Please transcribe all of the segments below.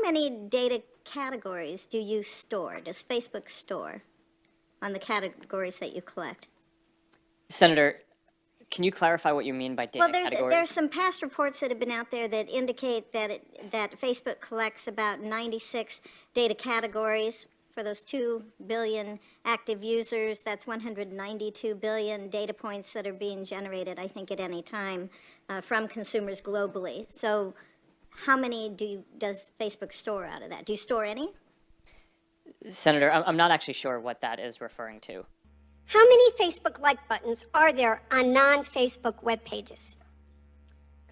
many data categories do you store, does Facebook store on the categories that you collect? Senator, can you clarify what you mean by data categories? There's some past reports that have been out there that indicate that Facebook collects about 96 data categories for those 2 billion active users. That's 192 billion data points that are being generated, I think, at any time from consumers globally. So how many does Facebook store out of that? Do you store any? Senator, I'm not actually sure what that is referring to. How many Facebook like buttons are there on non-Facebook web pages?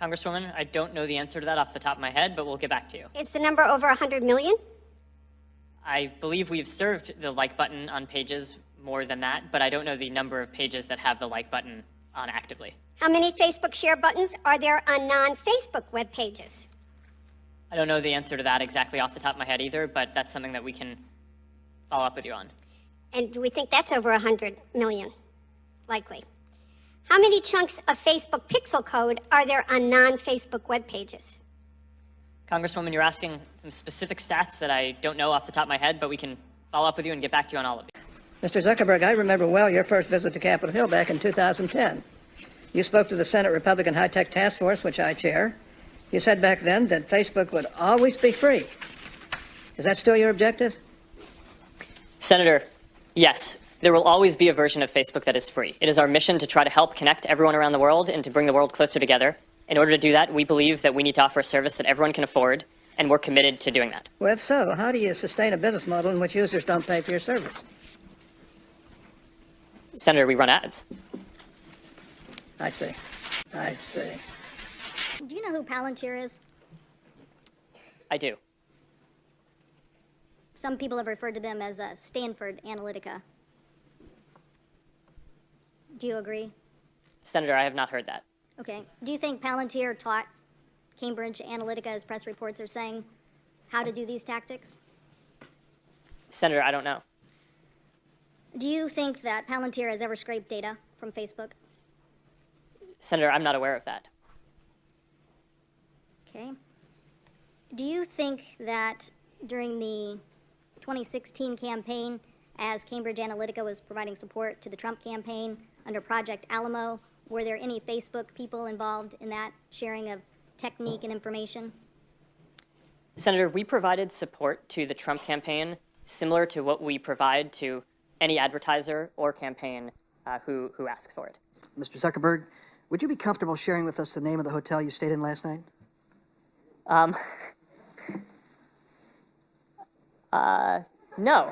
Congresswoman, I don't know the answer to that off the top of my head, but we'll get back to you. Is the number over 100 million? I believe we've served the like button on pages more than that, but I don't know the number of pages that have the like button on actively. How many Facebook share buttons are there on non-Facebook web pages? I don't know the answer to that exactly off the top of my head either, but that's something that we can follow up with you on. And do we think that's over 100 million? Likely. How many chunks of Facebook pixel code are there on non-Facebook web pages? Congresswoman, you're asking some specific stats that I don't know off the top of my head, but we can follow up with you and get back to you on all of these. Mr. Zuckerberg, I remember well your first visit to Capitol Hill back in 2010. You spoke to the Senate Republican High-Tech Task Force, which I chair. You said back then that Facebook would always be free. Is that still your objective? Senator, yes, there will always be a version of Facebook that is free. It is our mission to try to help connect everyone around the world and to bring the world closer together. In order to do that, we believe that we need to offer a service that everyone can afford, and we're committed to doing that. Well, if so, how do you sustain a business model in which users don't pay for your service? Senator, we run ads. I see. Do you know who Palantir is? I do. Some people have referred to them as Stanford Analytica. Do you agree? Senator, I have not heard that. Okay. Do you think Palantir taught Cambridge Analytica, as press reports are saying, how to do these tactics? Senator, I don't know. Do you think that Palantir has ever scraped data from Facebook? Senator, I'm not aware of that. Okay. Do you think that during the 2016 campaign, as Cambridge Analytica was providing support to the Trump campaign under Project Alamo, were there any Facebook people involved in that sharing of technique and information? Senator, we provided support to the Trump campaign similar to what we provide to any advertiser or campaign who asks for it. Mr. Zuckerberg, would you be comfortable sharing with us the name of the hotel you stayed in last night? No.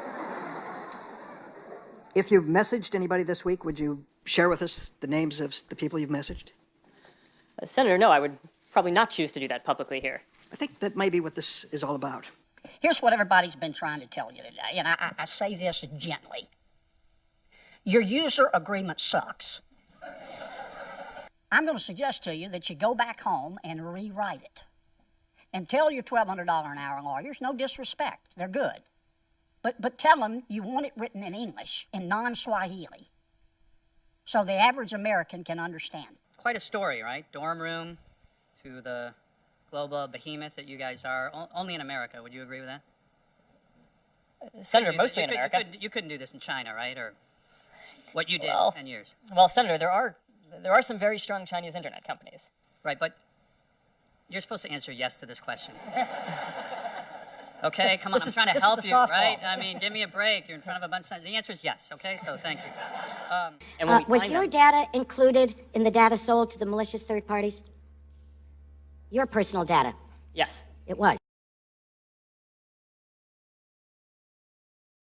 If you've messaged anybody this week, would you share with us the names of the people you've messaged? Senator, no, I would probably not choose to do that publicly here. I think that may be what this is all about. Here's what everybody's been trying to tell you today, and I say this gently. Your user agreement sucks. I'm going to suggest to you that you go back home and rewrite it. And tell your $1,200 an hour lawyers, no disrespect, they're good. But tell them you want it written in English, in non-Swahili, so the average American can understand. Quite a story, right? Dorm room to the global behemoth that you guys are, only in America. Would you agree with that? Senator, mostly in America. You couldn't do this in China, right? Or what you did 10 years. Well, Senator, there are some very strong Chinese internet companies. Right, but you're supposed to answer yes to this question. Okay, come on, I'm trying to help you, right? I mean, give me a break. You're in front of a bunch of... The answer is yes, okay? So thank you. Was your data included in the data sold to the malicious third parties? Your personal data? Yes. It was.